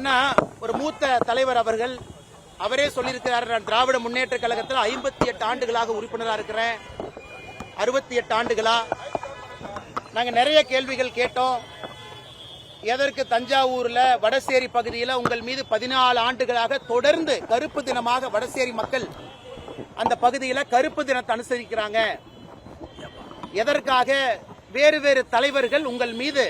ஏன்னா ஒரு மூத்த தலைவர் அவர்கள் அவரே சொல்லியிருக்கிறார், நான் திராவிட முன்னேற்ற கழகத்தில் 58 ஆண்டுகளாக உறுப்பினராக இருக்கிறேன். 68 ஆண்டுகளா? நாங்க நிறைய கேள்விகள் கேட்டோம். எதற்கு தஞ்சாவூர்ல வடசேரி பகுதியில் உங்கள் மீது 14 ஆண்டுகளாக தொடர்ந்து கருப்பு தினமாக வடசேரி மக்கள் அந்த பகுதியில் கருப்பு தினத்தை அனுசரிக்கிறாங்க? எதற்காக? வேறு வேறு தலைவர்கள் உங்கள் மீது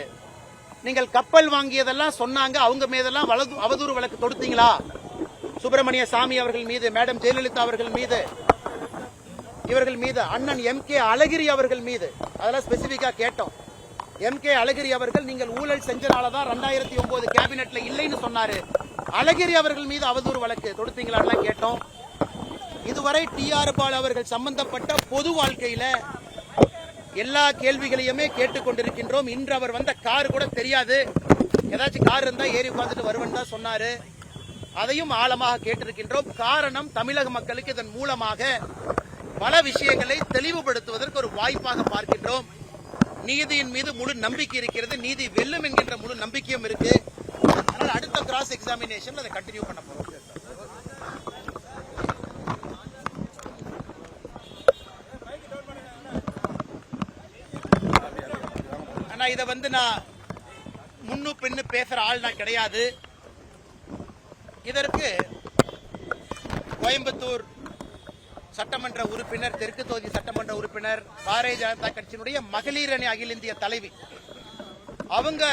நீங்கள் கப்பல் வாங்கியதெல்லாம் சொன்னாங்க, அவங்க மீதெல்லாம் அவதூறு வழக்கு தொடுத்தீங்களா? சுப்பிரமணிய சாமி அவர்கள் மீது, மேடம் ஜெயலலிதா அவர்கள் மீது, இவர்கள் மீது, அண்ணன் MK அழகிரி அவர்கள் மீது, அதெல்லாம் ஸ்பெசிபிக்கா கேட்டோம். MK அழகிரி அவர்கள் நீங்கள் ஊழல் செஞ்சனாலதான் 2009 கேபினெட்ல இல்லைன்னு சொன்னாரு. அழகிரி அவர்கள் மீது அவதூறு வழக்கு தொடுத்தீங்களான்னு கேட்டோம். இதுவரை TR பால் அவர்கள் சம்பந்தப்பட்ட பொது வாழ்க்கையில எல்லா கேள்விகளையுமே கேட்டுக்கொண்டிருக்கின்றோம். இன்று அவர் வந்த கார் கூட தெரியாது, ஏதாச்சும் கார் இருந்தா ஏறி உட்கார்ந்துட்டு வருவேன் தான் சொன்னாரு. அதையும் ஆழமாக கேட்டிருக்கின்றோம். காரணம், தமிழக மக்களுக்கு இதன் மூலமாக பல விஷயங்களை தெளிவுபடுத்துவதற்கு ஒரு வாய்ப்பாக பார்க்கின்றோம். நீதியின் மீது முழு நம்பிக்கை இருக்கிறது, நீதி வெல்லும் என்கின்ற முழு நம்பிக்கையும் இருக்கு. அதனால் அடுத்த கிராஸ் எக்ஸாமினேஷன் அதை கண்டினியூ பண்ண போறோம். ஆனா இதை நான் முன்னு பின்னு பேசுற ஆள் நான் கிடையாது. இதற்கு கோயம்புத்தூர் சட்டமன்ற உறுப்பினர், தெற்கு தொகுதி சட்டமன்ற உறுப்பினர், பாரதிய ஜனதா கட்சியினுடைய மகளிர் அணி அகில இந்திய தலைவி, அவங்க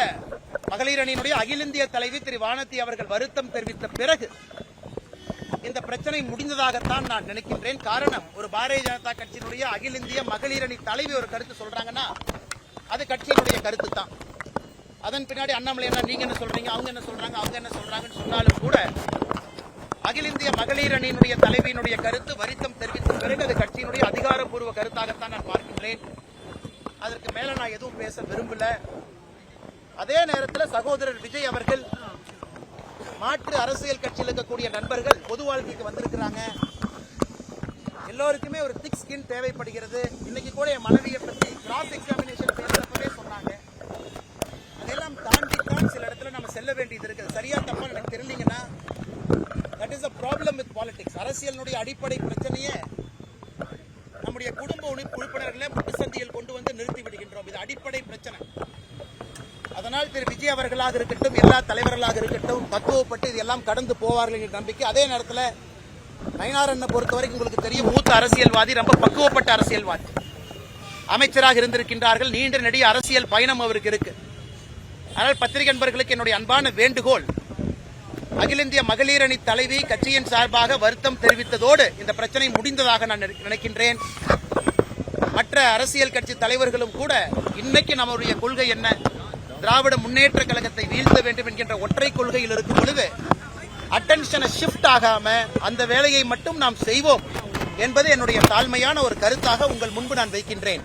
மகளிர் அணியினுடைய அகில இந்திய தலைவி திரு வானதி அவர்கள் வருத்தம் தெரிவித்த பிறகு இந்த பிரச்சனை முடிந்ததாகத்தான் நான் நினைக்கின்றேன். காரணம், ஒரு பாரதிய ஜனதா கட்சியினுடைய அகில இந்திய மகளிர் அணி தலைவி ஒரு கருத்து சொல்றாங்கன்னா அது கட்சியினுடைய கருத்து தான். அதன் பின்னாடி அண்ணாமலை நீங்க என்ன சொல்றீங்க, அவங்க என்ன சொல்றாங்க, அவங்க என்ன சொல்றாங்கன்னு சொன்னாலும் கூட அகில இந்திய மகளிர் அணியினுடைய தலைவியினுடைய கருத்து வருத்தம் தெரிவித்த பிறகு அது கட்சியினுடைய அதிகாரப்பூர்வ கருத்தாகத்தான் நான் பார்க்கின்றேன். அதற்கு மேல நான் எதுவும் பேச விரும்பல. அதே நேரத்தில் சகோதரர் விஜய் அவர்கள், மாற்று அரசியல் கட்சியில் இருக்கக்கூடிய நண்பர்கள் பொது வாழ்க்கைக்கு வந்திருக்கிறாங்க. எல்லோருக்குமே ஒரு திக் ஸ்கின் தேவைப்படுகிறது. இன்னைக்கு கூட என் மனைவியை பற்றி கிராஸ் எக்ஸாமினேஷன் பேசுறப்பவே சொன்னாங்க. அதெல்லாம் தாண்டித்தான் சில இடத்துல நம்ம செல்ல வேண்டியது இருக்குது. சரியா தப்பா எனக்கு தெரியலீங்கன்னா that is a problem with politics. அரசியலினுடைய அடிப்படை பிரச்சனையே நம்முடைய குடும்ப உறுப்பினர்களை முட்டுசந்தியில் கொண்டு வந்து நிறுத்தி விடுகின்றோம். இது அடிப்படை பிரச்சனை. அதனால் திரு விஜய் அவர்களாக இருக்கட்டும், எல்லா தலைவர்களாக இருக்கட்டும், தத்துவப்பட்டு இதெல்லாம் கடந்து போவார்கள் என்ற நம்பிக்கை. அதே நேரத்தில் நயினாரண்ணை பொறுத்தவரைக்கும் உங்களுக்கு தெரியும், மூத்த அரசியல்வாதி, ரொம்ப பக்குவப்பட்ட அரசியல்வாதி, அமைச்சராக இருந்திருக்கின்றார்கள். நீண்ட நெடிய அரசியல் பயணம் அவருக்கு இருக்கு. ஆனால் பத்திரிகை நண்பர்களுக்கு என்னுடைய அன்பான வேண்டுகோள், அகில இந்திய மகளிர் அணி தலைவி கட்சியின் சார்பாக வருத்தம் தெரிவித்ததோடு இந்த பிரச்சனை முடிந்ததாக நான் நினைக்கின்றேன். மற்ற அரசியல் கட்சி தலைவர்களும் கூட இன்னைக்கு நம்முடைய கொள்கை என்ன, திராவிட முன்னேற்ற கழகத்தை வீழ்த்த வேண்டும் என்கின்ற ஒற்றை கொள்கையில் இருக்கும் பொழுது அட்டென்ஷனை ஷிஃப்ட் ஆகாம அந்த வேலையை மட்டும் நாம் செய்வோம் என்பது என்னுடைய தாழ்மையான ஒரு கருத்தாக உங்கள் முன்பு நான் வைக்கின்றேன்.